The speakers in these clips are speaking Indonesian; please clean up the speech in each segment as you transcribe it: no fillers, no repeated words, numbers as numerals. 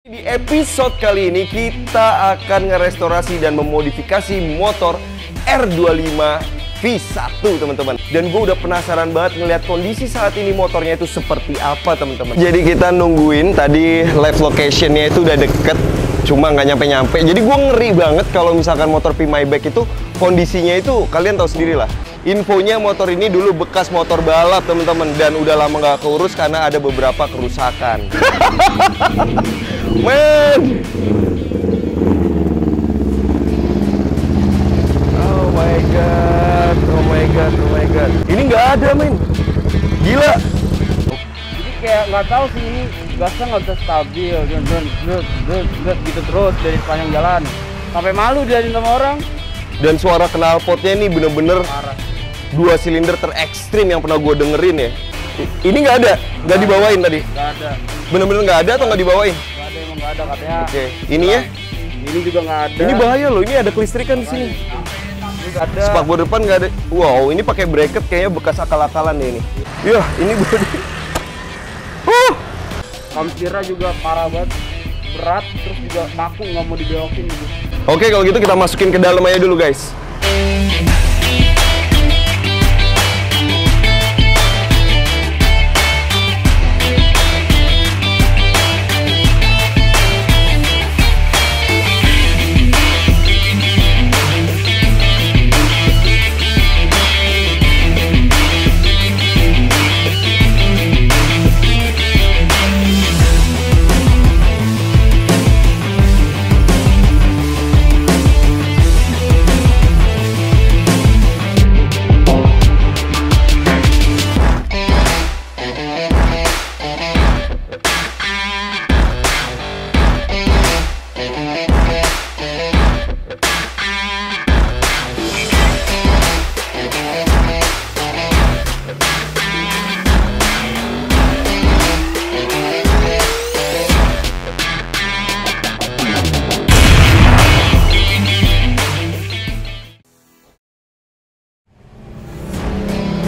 Di episode kali ini kita akan ngerestorasi dan memodifikasi motor R25 V1 teman-teman. Dan gue udah penasaran banget ngeliat kondisi saat ini motornya itu seperti apa teman-teman. Jadi kita nungguin, tadi live locationnya itu udah deket, cuma nggak nyampe-nyampe. Jadi gue ngeri banget kalau misalkan motor Be My Bike itu kondisinya itu kalian tahu sendiri lah. Infonya motor ini dulu bekas motor balap teman-teman, dan udah lama nggak keurus karena ada beberapa kerusakan. Men, oh my god, oh my god, oh my god. Ini nggak ada men, gila. Jadi kayak nggak tahu sih, ini gasnya nggak bisa stabil, gitu terus dari sepanjang jalan. Sampai malu dia sama orang. Dan suara knalpotnya ini bener-bener Parah. 2 silinder terekstrim yang pernah gue dengerin ya. Ini nggak ada, nggak dibawain tadi. Nggak ada. Bener-bener nggak ada atau nggak dibawain? Nggak ada, emang nggak ada katanya. Oke, ini ya? Ini juga nggak ada. Ini bahaya loh, ini ada kelistrikan di sini. Ini nggak ada. Spakbor depan nggak ada. Wow, ini pakai bracket kayaknya bekas akal-akalan deh ini. Yah, ini body. Kamsirnya juga parah banget, berat, terus juga kaku, nggak mau dibelokin gitu. Oke, kalau gitu kita masukin ke dalam aja dulu guys.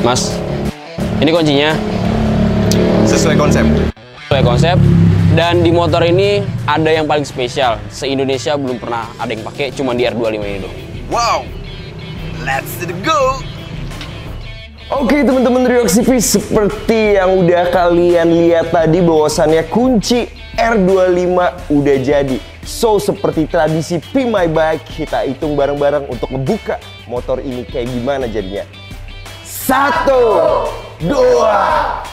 Mas, ini kuncinya. Sesuai konsep. Sesuai konsep. Dan di motor ini ada yang paling spesial. Se-Indonesia belum pernah ada yang pakai, cuma di R25 ini doang. Wow, let's go. Oke teman-teman Riox TV, seperti yang udah kalian lihat tadi bahwasannya kunci R25 udah jadi. So seperti tradisi Be My Bike, kita hitung bareng-bareng untuk ngebuka motor ini kayak gimana jadinya. 1, 2, 3.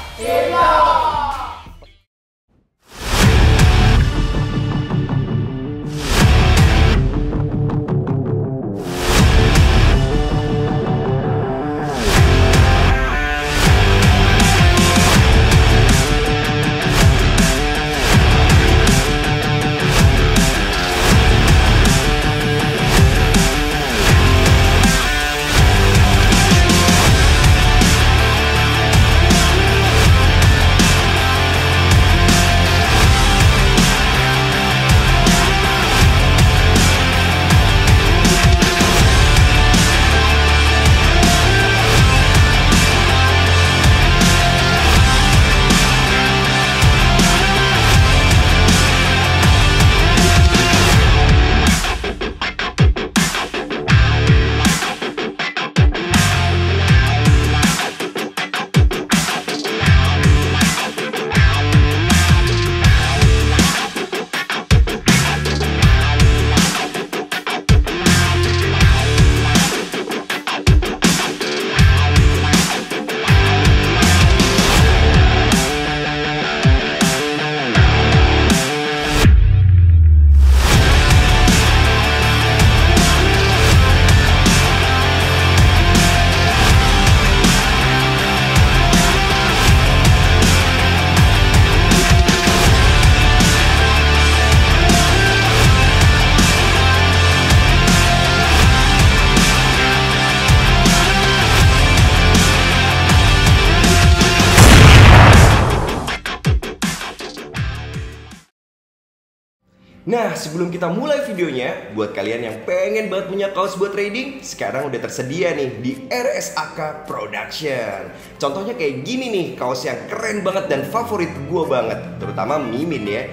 Nah, sebelum kita mulai videonya, buat kalian yang pengen banget punya kaos buat trading, sekarang udah tersedia nih di RSAK Production. Contohnya kayak gini nih, kaos yang keren banget dan favorit gue banget, terutama Mimin ya.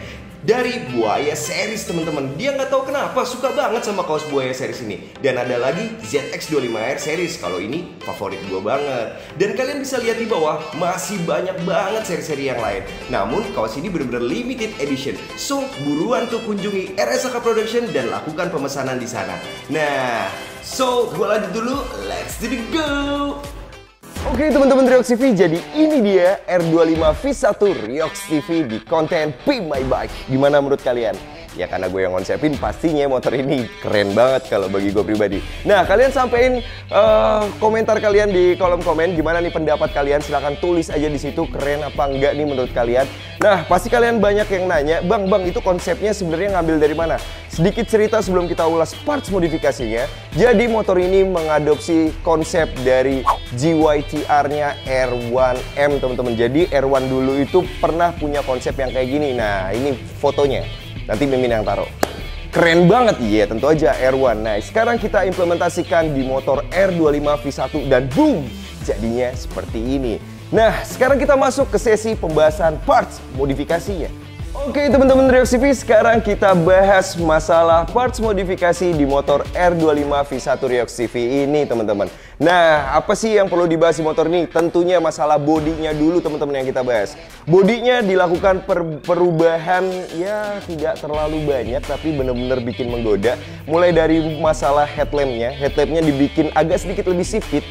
dari Buaya Series teman-teman. Dia nggak tahu kenapa suka banget sama kaos Buaya Series ini. Dan ada lagi ZX25R Series, kalau ini favorit gue banget. Dan kalian bisa lihat di bawah masih banyak banget seri-seri yang lain. Namun kaos ini benar-benar limited edition. So buruan tuh kunjungi RSAK Production dan lakukan pemesanan di sana. Nah, so gue lanjut dulu, let's do the go. Oke teman-teman Riox TV, jadi ini dia R25 V1 Riox TV di konten Pimp My Bike. Gimana menurut kalian? Ya karena gue yang konsepin, pastinya motor ini keren banget kalau bagi gue pribadi. Nah, kalian sampein komentar kalian di kolom komen. Gimana nih pendapat kalian? Silahkan tulis aja di situ, keren apa enggak nih menurut kalian. Nah, pasti kalian banyak yang nanya, Bang, itu konsepnya sebenarnya ngambil dari mana? Sedikit cerita sebelum kita ulas parts modifikasinya. Jadi motor ini mengadopsi konsep dari GYTR-nya R1M teman-teman. Jadi R1 dulu itu pernah punya konsep yang kayak gini. Nah, ini fotonya. Nanti Mimin yang taruh. Keren banget, iya tentu aja R1. Nah, sekarang kita implementasikan di motor R25 V1 dan boom, jadinya seperti ini. Nah, sekarang kita masuk ke sesi pembahasan parts modifikasinya. Oke teman-teman Riox TV, sekarang kita bahas masalah parts modifikasi di motor R25 V1 Riox TV ini teman-teman. Nah, apa sih yang perlu dibahas di motor ini? Tentunya masalah bodinya dulu teman-teman yang kita bahas. Bodinya dilakukan perubahan ya tidak terlalu banyak tapi benar-benar bikin menggoda. Mulai dari masalah headlampnya dibikin agak sedikit lebih sipit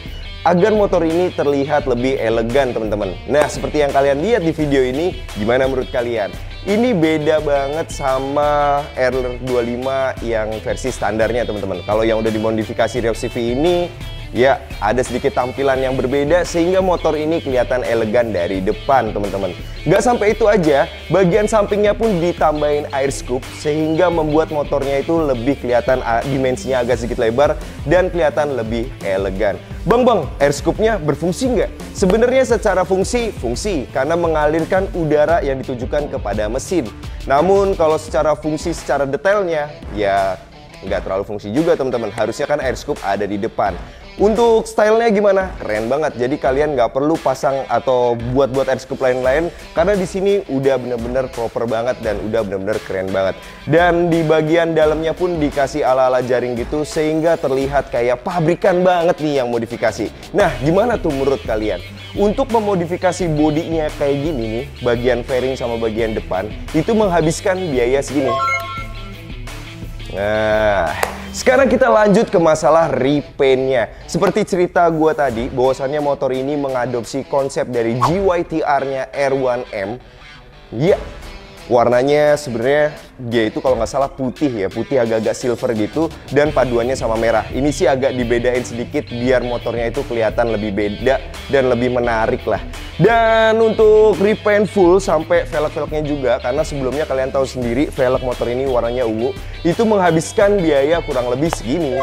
agar motor ini terlihat lebih elegan teman-teman. Nah, seperti yang kalian lihat di video ini, gimana menurut kalian? Ini beda banget sama R25 yang versi standarnya teman-teman. Kalau yang udah dimodifikasi Riox TV ini, ya ada sedikit tampilan yang berbeda sehingga motor ini kelihatan elegan dari depan teman-teman. Gak sampai itu aja, bagian sampingnya pun ditambahin air scoop sehingga membuat motornya itu lebih kelihatan dimensinya agak sedikit lebar dan kelihatan lebih elegan. Bang, air scoopnya berfungsi nggak? Sebenarnya secara fungsi karena mengalirkan udara yang ditujukan kepada mesin. Namun kalau secara fungsi secara detailnya ya nggak terlalu fungsi juga teman-teman. Harusnya kan air scoop ada di depan. Untuk stylenya gimana? Keren banget. Jadi kalian nggak perlu pasang atau buat air scoop lain-lain karena di sini udah bener-bener proper banget dan udah bener-bener keren banget. Dan di bagian dalamnya pun dikasih ala-ala jaring gitu sehingga terlihat kayak pabrikan banget nih yang modifikasi. Nah, gimana tuh menurut kalian? Untuk memodifikasi bodinya kayak gini nih, bagian fairing sama bagian depan itu menghabiskan biaya segini. Nah, sekarang kita lanjut ke masalah repaintnya. Seperti cerita gua tadi, bahwasannya motor ini mengadopsi konsep dari GYTR-nya R1M. Ya, warnanya sebenarnya dia itu kalau nggak salah putih ya, putih agak-agak silver gitu dan paduannya sama merah. Ini sih agak dibedain sedikit biar motornya itu kelihatan lebih beda dan lebih menarik lah. Dan untuk repaint full sampai velg-velgnya juga, karena sebelumnya kalian tahu sendiri velg motor ini warnanya ungu, itu menghabiskan biaya kurang lebih segini.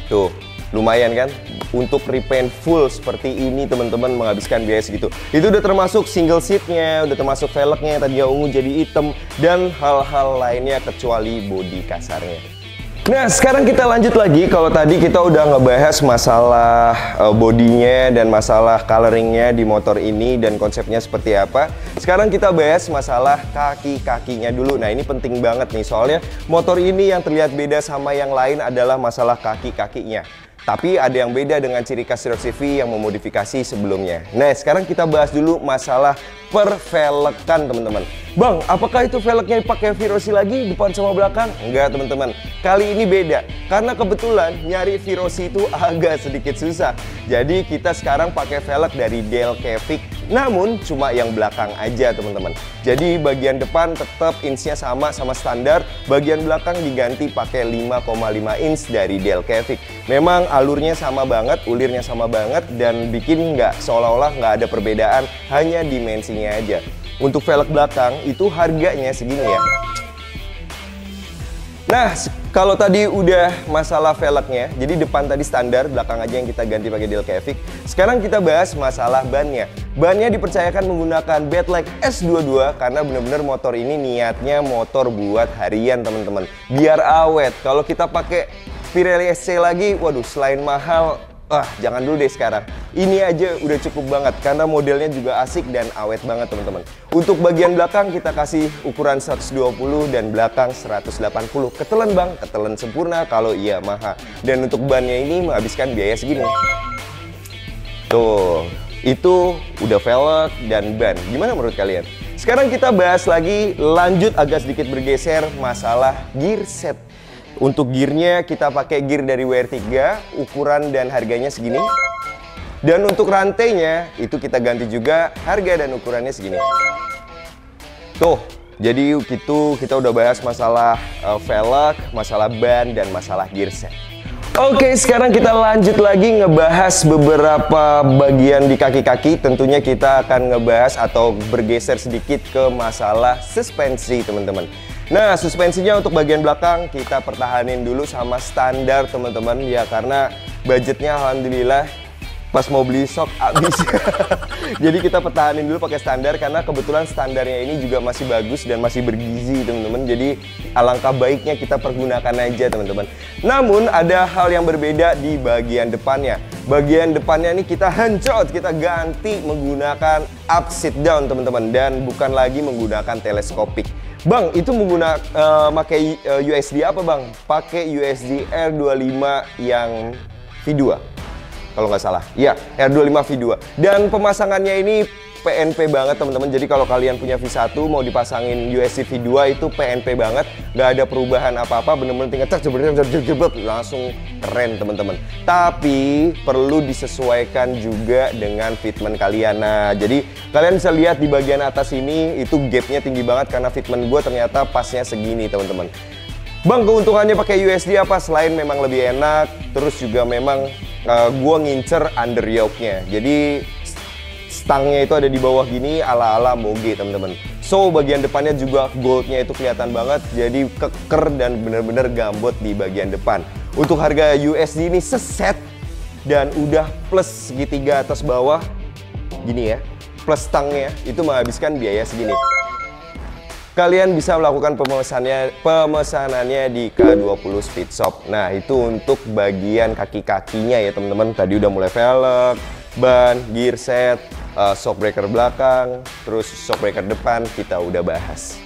Tuh, lumayan kan? Untuk repaint full seperti ini teman-teman menghabiskan biaya segitu. Itu udah termasuk single seatnya, udah termasuk velgnya yang tadinya ungu jadi hitam, dan hal-hal lainnya kecuali bodi kasarnya. Nah, sekarang kita lanjut lagi. Kalau tadi kita udah ngebahas masalah bodinya dan masalah coloringnya di motor ini dan konsepnya seperti apa. Sekarang kita bahas masalah kaki-kakinya dulu. Nah, ini penting banget nih, soalnya motor ini yang terlihat beda sama yang lain adalah masalah kaki-kakinya. Tapi ada yang beda dengan ciri khas Riox TV yang memodifikasi sebelumnya. Nah, sekarang kita bahas dulu masalah pervelgkan teman-teman. Bang, apakah itu velgnya pakai Virosi lagi depan sama belakang? Enggak teman-teman, kali ini beda. Karena kebetulan nyari Virosi itu agak sedikit susah. Jadi kita sekarang pakai velg dari Delcavic. Namun cuma yang belakang aja teman-teman. Jadi bagian depan tetap inchnya sama standar. Bagian belakang diganti pakai 5,5 inch dari Delcavic. Memang alurnya sama banget, ulirnya sama banget, dan bikin seolah-olah nggak ada perbedaan, hanya dimensinya aja. Untuk velg belakang itu harganya segini ya. Nah, kalau tadi udah masalah velgnya, jadi depan tadi standar, belakang aja yang kita ganti pakai Delcavic. Sekarang kita bahas masalah bannya. Bannya dipercayakan menggunakan Badlike S22 karena bener-bener motor ini niatnya motor buat harian teman-teman. Biar awet. Kalau kita pakai Pirelli SC lagi, waduh, selain mahal, Jangan dulu deh sekarang. Ini aja udah cukup banget karena modelnya juga asik dan awet banget teman-teman. Untuk bagian belakang kita kasih ukuran 120 dan belakang 180. Ketelan bang, ketelan sempurna kalau Yamaha. Dan untuk bannya ini menghabiskan biaya segini. Tuh, itu udah velg dan ban. Gimana menurut kalian? Sekarang kita bahas lagi, lanjut agak sedikit bergeser masalah gear set. Untuk gearnya kita pakai gear dari WR3, ukuran dan harganya segini. Dan untuk rantainya itu kita ganti juga, harga dan ukurannya segini. Tuh, jadi gitu kita udah bahas masalah velg, masalah ban, dan masalah gear set. Oke, sekarang kita lanjut lagi ngebahas beberapa bagian di kaki-kaki. Tentunya kita akan ngebahas atau bergeser sedikit ke masalah suspensi teman-teman. Nah, suspensinya untuk bagian belakang kita pertahanin dulu sama standar teman-teman ya, karena budgetnya alhamdulillah pas mau beli shock habis. Jadi kita pertahanin dulu pakai standar karena kebetulan standarnya ini juga masih bagus dan masih bergizi teman-teman. Jadi alangkah baiknya kita pergunakan aja teman-teman. Namun ada hal yang berbeda di bagian depannya. Bagian depannya ini kita hancur, kita ganti menggunakan upside down teman-teman, dan bukan lagi menggunakan teleskopik. Bang, itu menggunakan pakai USD apa bang? Pakai USD R25 yang V2 kalau nggak salah. Iya, R25 V2. Dan pemasangannya ini PNP banget teman-teman. Jadi kalau kalian punya V1 mau dipasangin USD V2 itu PNP banget, nggak ada perubahan apa-apa, bener-bener tinggal langsung keren teman-teman. Tapi perlu disesuaikan juga dengan fitment kalian. Nah, jadi kalian bisa lihat di bagian atas ini itu gapnya tinggi banget karena fitment gue ternyata pasnya segini teman-teman. Bang, keuntungannya pakai USD apa? Selain memang lebih enak, terus juga memang gue ngincer under yoke-nya. Jadi stangnya itu ada di bawah gini ala-ala moge teman-teman. So bagian depannya juga goldnya itu kelihatan banget, jadi keker dan bener-bener gambot di bagian depan. Untuk harga USD ini seset dan udah plus segitiga atas bawah gini ya, plus stangnya itu menghabiskan biaya segini. Kalian bisa melakukan pemesanannya di K20 Speed Shop. Nah, itu untuk bagian kaki-kakinya ya teman-teman. Tadi udah mulai velg, ban, gear set, shockbreaker belakang, terus shockbreaker depan kita udah bahas.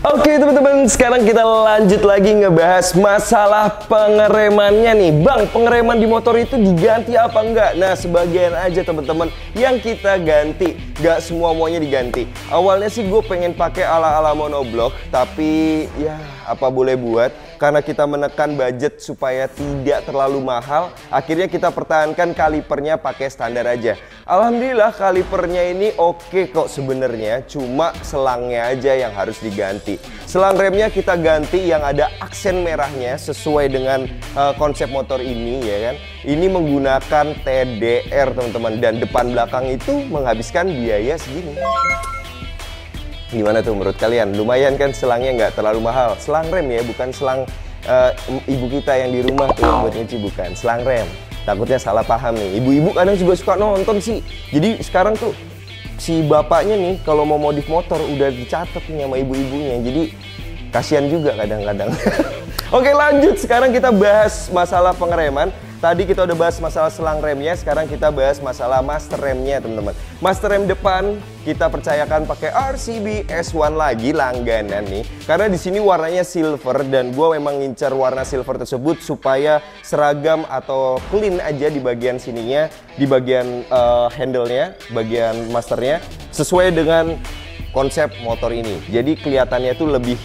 Oke teman-teman, sekarang kita lanjut lagi ngebahas masalah pengeremannya nih. Bang, pengereman di motor itu diganti apa enggak? Nah, sebagian aja teman-teman yang kita ganti, gak semua-muanya diganti. Awalnya sih gue pengen pakai ala-ala monoblock, tapi ya apa boleh buat, karena kita menekan budget supaya tidak terlalu mahal, akhirnya kita pertahankan kalipernya pakai standar aja. Alhamdulillah kalipernya ini oke kok sebenarnya, cuma selangnya aja yang harus diganti. Selang remnya kita ganti yang ada aksen merahnya sesuai dengan konsep motor ini ya kan. Ini menggunakan TDR teman-teman, dan depan belakang itu menghabiskan biaya segini. Gimana tuh menurut kalian? Lumayan kan selangnya, nggak terlalu mahal. Selang rem ya, bukan selang ibu kita yang di rumah tuh buat nyuci, bukan. Selang rem. Takutnya salah paham nih. Ibu-ibu kadang juga suka nonton sih. Jadi sekarang tuh si bapaknya nih kalau mau modif motor udah dicatat nih sama ibu-ibunya. Jadi kasihan juga kadang-kadang. Oke lanjut, sekarang kita bahas masalah pengereman. Tadi kita udah bahas masalah selang remnya, sekarang kita bahas masalah master remnya teman-teman. Master rem depan kita percayakan pakai RCB S1 lagi langganan nih, karena di sini warnanya silver dan gue memang ngincar warna silver tersebut supaya seragam atau clean aja di bagian sininya, di bagian handle-nya, bagian masternya sesuai dengan konsep motor ini. Jadi kelihatannya tuh lebih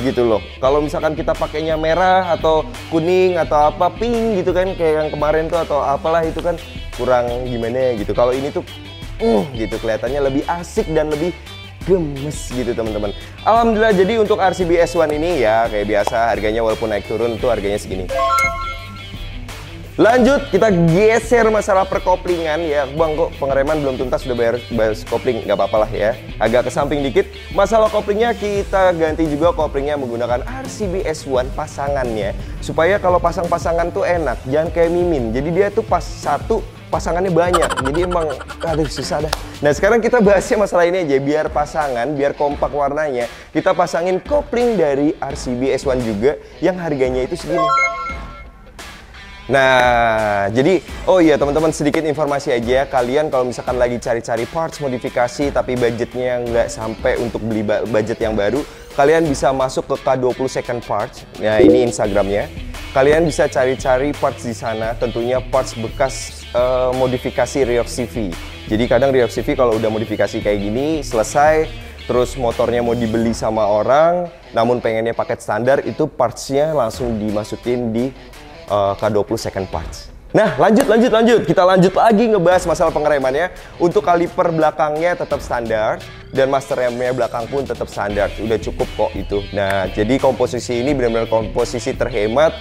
gitu loh. Kalau misalkan kita pakainya merah atau kuning atau apa pink gitu kan, kayak yang kemarin tuh atau apalah itu kan kurang gimana gitu. Kalau ini tuh gitu kelihatannya lebih asik dan lebih gemes gitu teman-teman. Alhamdulillah, jadi untuk RCB S1 ini ya kayak biasa harganya walaupun naik turun tuh harganya segini. Lanjut, kita geser masalah perkoplingan ya. Bang, kok pengereman belum tuntas sudah bahas kopling? Nggak apa-apa lah ya. Agak ke samping dikit. Masalah koplingnya kita ganti juga koplingnya menggunakan RCB S1 pasangannya. Supaya kalau pasang-pasangan tuh enak, jangan kayak Mimin. Jadi dia tuh pas satu, pasangannya banyak. Jadi emang, aduh susah dah. Nah sekarang kita bahasnya masalah ini aja. Biar pasangan, biar kompak warnanya, kita pasangin kopling dari RCB S1 juga yang harganya itu segini. Nah, jadi oh iya teman-teman, sedikit informasi aja. Kalian kalau misalkan lagi cari-cari parts modifikasi tapi budgetnya nggak sampai untuk beli budget yang baru, kalian bisa masuk ke K20 Second Parts. Nah, ini Instagramnya. Kalian bisa cari-cari parts di sana, tentunya parts bekas modifikasi Riox CV. Jadi kadang Riox CV kalau udah modifikasi kayak gini selesai, terus motornya mau dibeli sama orang, namun pengennya paket standar, itu partsnya langsung dimasukin di K20 Second Parts. Nah, lanjut. Kita lanjut lagi ngebahas masalah pengeremannya. Untuk kaliper belakangnya tetap standar dan master remnya belakang pun tetap standar. Udah cukup kok itu. Nah, jadi komposisi ini benar-benar komposisi terhemat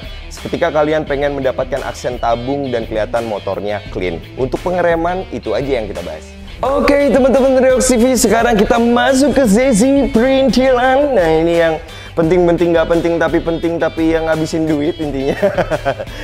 ketika kalian pengen mendapatkan aksen tabung dan kelihatan motornya clean. Untuk pengereman itu aja yang kita bahas. Oke, teman-teman Riox CV, sekarang kita masuk ke sesi perintilan. Nah, ini yang penting-penting nggak penting tapi yang ngabisin duit intinya.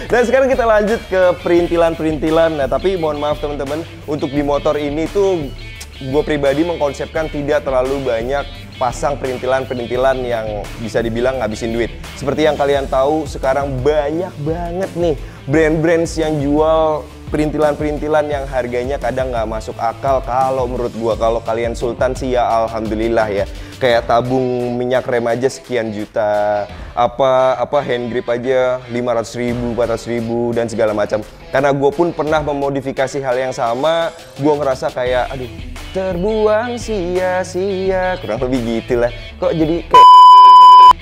Dan sekarang kita lanjut ke perintilan-perintilan. Nah, tapi mohon maaf teman-teman, untuk di motor ini tuh gue pribadi mengkonsepkan tidak terlalu banyak pasang perintilan-perintilan yang bisa dibilang ngabisin duit. Seperti yang kalian tahu, sekarang banyak banget nih brand-brand yang jual perintilan-perintilan yang harganya kadang nggak masuk akal kalau menurut gua. Kalau kalian sultan sih ya alhamdulillah ya. Kayak tabung minyak rem aja sekian juta, apa hand grip aja 500.000, 400.000 dan segala macam. Karena gue pun pernah memodifikasi hal yang sama, gue ngerasa kayak aduh terbuang sia-sia, kurang lebih gitulah. Kok jadi kayak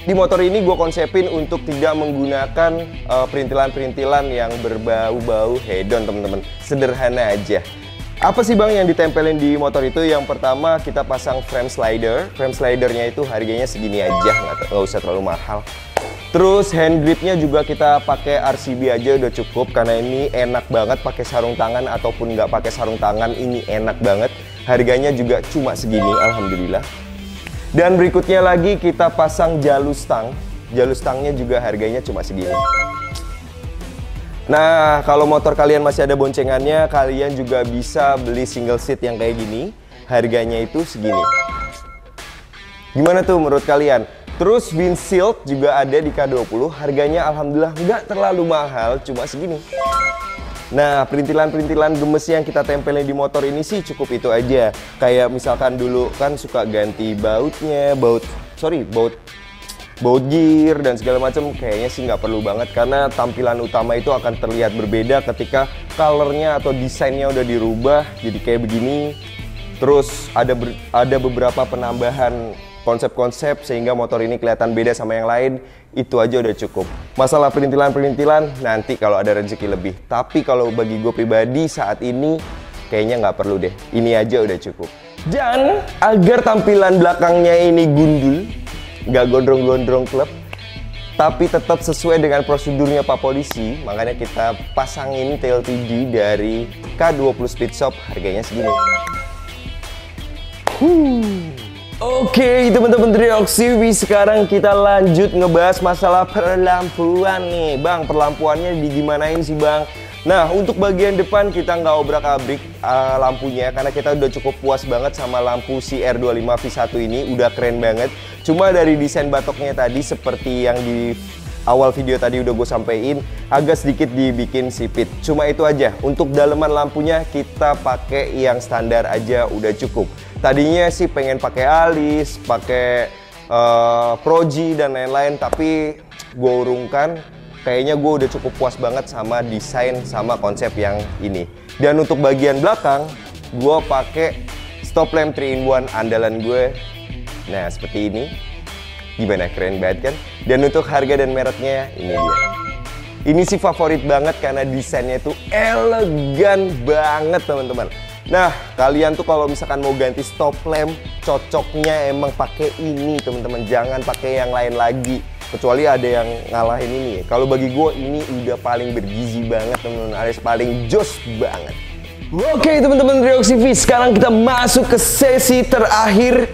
di motor ini gue konsepin untuk tidak menggunakan perintilan-perintilan yang berbau-bau hedon teman-teman. Sederhana aja. Apa sih bang yang ditempelin di motor itu? Yang pertama kita pasang frame slider. Frame slidernya itu harganya segini aja, nggak usah terlalu mahal. Terus hand gripnya juga kita pakai RCB aja udah cukup, karena ini enak banget pakai sarung tangan ataupun nggak pakai sarung tangan, ini enak banget. Harganya juga cuma segini, alhamdulillah. Dan berikutnya lagi kita pasang jalus stang. Jalus stangnya juga harganya cuma segini. Nah, kalau motor kalian masih ada boncengannya, kalian juga bisa beli single seat yang kayak gini. Harganya itu segini. Gimana tuh menurut kalian? Terus windshield juga ada di K20. Harganya alhamdulillah nggak terlalu mahal, cuma segini. Nah, perintilan-perintilan gemes yang kita tempelin di motor ini sih cukup itu aja. Kayak misalkan dulu kan suka ganti bautnya, baut gear dan segala macam, kayaknya sih nggak perlu banget karena tampilan utama itu akan terlihat berbeda ketika colornya atau desainnya udah dirubah jadi kayak begini. Terus ada beberapa penambahan konsep-konsep sehingga motor ini kelihatan beda sama yang lain. Itu aja udah cukup. Masalah perintilan-perintilan nanti kalau ada rezeki lebih. Tapi kalau bagi gue pribadi saat ini kayaknya nggak perlu deh. Ini aja udah cukup. Dan agar tampilan belakangnya ini gundul, nggak gondrong-gondrong klep, tapi tetap sesuai dengan prosedurnya Pak Polisi, makanya kita pasangin tail TD dari K20 Speed Shop, harganya segini. Oke, teman-teman Riox CV, sekarang kita lanjut ngebahas masalah perlampuan nih. Bang, perlampuannya digimanain sih bang? Nah, untuk bagian depan kita nggak obrak-abrik lampunya karena kita udah cukup puas banget sama lampu si R25 V1 ini, udah keren banget. Cuma dari desain batoknya tadi seperti yang di awal video tadi udah gue sampein, agak sedikit dibikin sipit. Cuma itu aja. Untuk daleman lampunya kita pakai yang standar aja udah cukup. Tadinya sih pengen pakai alis, pakai proji dan lain-lain, tapi gue urungkan. Kayaknya gue udah cukup puas banget sama desain sama konsep yang ini. Dan untuk bagian belakang, gue pakai stop lamp 3-in-1 andalan gue. Nah, seperti ini. Gimana, keren banget kan? Dan untuk harga dan mereknya, ini dia. Ini sih favorit banget karena desainnya itu elegan banget teman-teman. Nah, kalian tuh kalau misalkan mau ganti stop lamp, cocoknya emang pakai ini teman-teman. Jangan pakai yang lain lagi. Kecuali ada yang ngalahin ini. Kalau bagi gue ini udah paling bergizi banget teman-teman, alias paling jos banget. Oke teman-teman Riox CV, sekarang kita masuk ke sesi terakhir,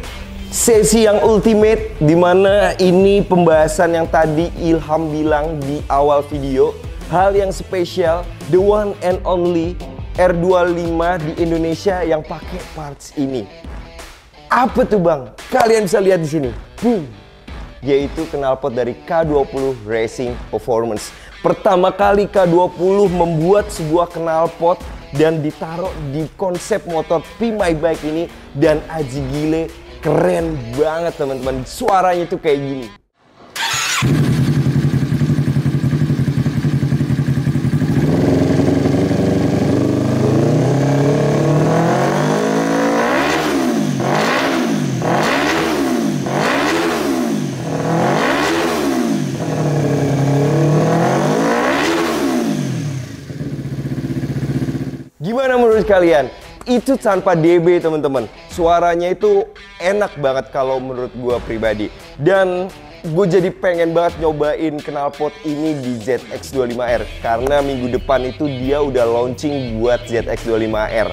sesi yang ultimate, dimana ini pembahasan yang tadi Ilham bilang di awal video. Hal yang spesial, the one and only R25 di Indonesia yang pakai parts ini. Apa tuh bang? Kalian bisa lihat di sini. Boom. Yaitu knalpot dari K20 Racing Performance. Pertama kali K20 membuat sebuah knalpot dan ditaruh di konsep motor Be My Bike ini, dan aji gile keren banget teman-teman. Suaranya tuh kayak gini. Gimana menurut kalian? Itu tanpa DB teman-teman. Suaranya itu enak banget kalau menurut gua pribadi. Dan gue jadi pengen banget nyobain knalpot ini di ZX25R. Karena minggu depan itu dia udah launching buat ZX25R.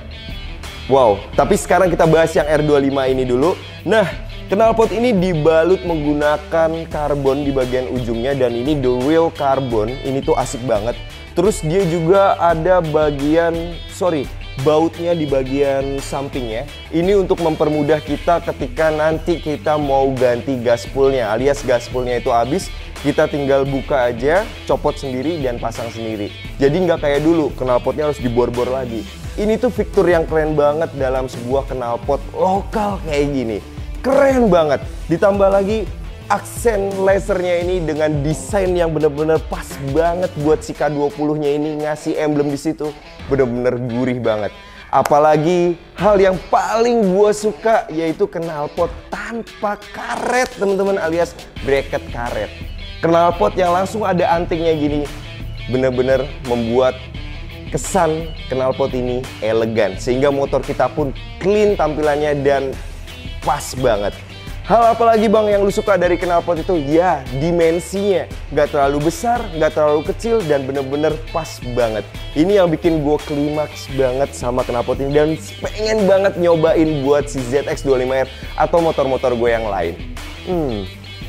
Wow, tapi sekarang kita bahas yang R25 ini dulu. Nah, knalpot ini dibalut menggunakan karbon di bagian ujungnya, dan ini the real carbon. Ini tuh asik banget. Terus dia juga ada bautnya di bagian sampingnya. Ini untuk mempermudah kita ketika nanti kita mau ganti gaspolnya, alias gaspolnya itu habis, kita tinggal buka aja, copot sendiri dan pasang sendiri. Jadi nggak kayak dulu, knalpotnya harus dibor-bor lagi. Ini tuh fitur yang keren banget dalam sebuah knalpot lokal kayak gini. Keren banget. Ditambah lagi aksen lasernya ini dengan desain yang bener-bener pas banget buat si K20-nya ini, ngasih emblem di situ. Bener-bener gurih banget. Apalagi hal yang paling gue suka yaitu knalpot tanpa karet teman-teman, alias bracket karet. Knalpot yang langsung ada antingnya gini, bener-bener membuat kesan knalpot ini elegan, sehingga motor kita pun clean tampilannya dan pas banget. Hal apa lagi bang yang lu suka dari knalpot itu? Ya, dimensinya nggak terlalu besar, nggak terlalu kecil, dan bener-bener pas banget. Ini yang bikin gue klimaks banget sama knalpot ini, dan pengen banget nyobain buat si ZX25R atau motor-motor gue yang lain.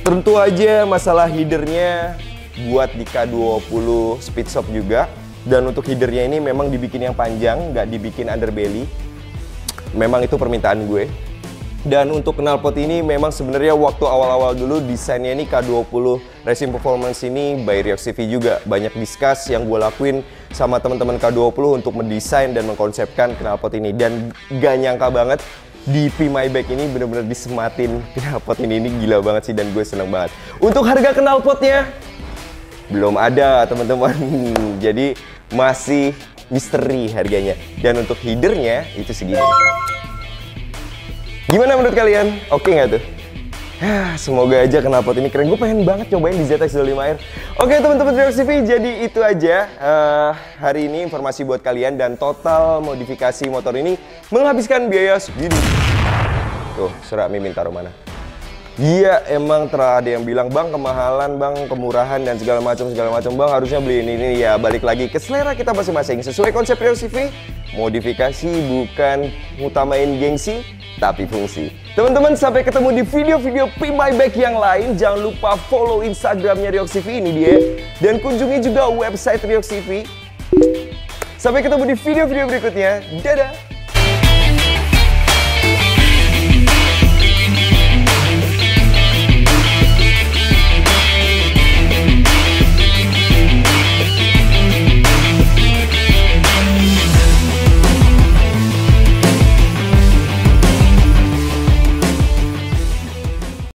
Tentu aja masalah headernya buat di K20 Speedshop juga. Dan untuk headernya ini memang dibikin yang panjang, nggak dibikin underbelly. Memang itu permintaan gue. Dan untuk knalpot ini memang sebenarnya waktu awal-awal dulu desainnya ini K20 Racing Performance ini by Ryox TV juga. Banyak discuss yang gue lakuin sama teman-teman K20 untuk mendesain dan mengkonsepkan knalpot ini. Dan gak nyangka banget di Be My Bike ini bener-bener disematin knalpot ini gila banget sih, dan gue seneng banget. Untuk harga knalpotnya belum ada teman-teman. Jadi masih misteri harganya. Dan untuk headernya itu segini. Gimana menurut kalian? Oke nggak tuh? Semoga aja knalpot ini keren. Gue pengen banget cobain di ZX25R. Oke teman-teman Ryox TV, jadi itu aja hari ini informasi buat kalian. Dan total modifikasi motor ini menghabiskan biaya segini. Tuh, surat Mimin taruh mana? Iya, emang ada yang bilang bang kemahalan, bang kemurahan dan segala macam bang, harusnya beli ini. Ya balik lagi ke selera kita masing-masing. Sesuai konsep Ryox TV, modifikasi bukan ngutamain gengsi tapi fungsi. Teman-teman, sampai ketemu di video-video Be My Bike yang lain. Jangan lupa follow Instagramnya Ryox TV, ini dia. Dan kunjungi juga website Ryox TV. Sampai ketemu di video-video berikutnya. Dadah!